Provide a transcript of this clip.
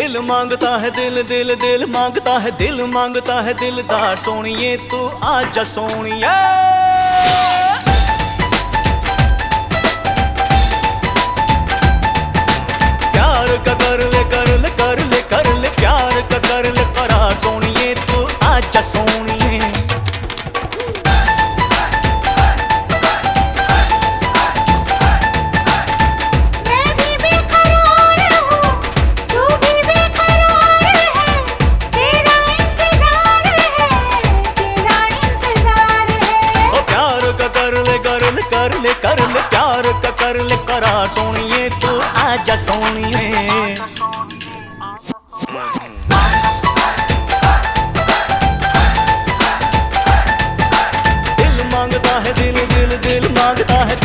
दिल मांगता है दिल दिल दिल मांगता है दिल मांगता है दिलदार सोनिए तू आजा सोनिए। प्यार का कर ले कर ले कर ले कर ले प्यार का कर ले करार सोनिए तू आजा सोनिए। कर ले प्यार का कर ले करार सोनिए तू आजा सोनिए।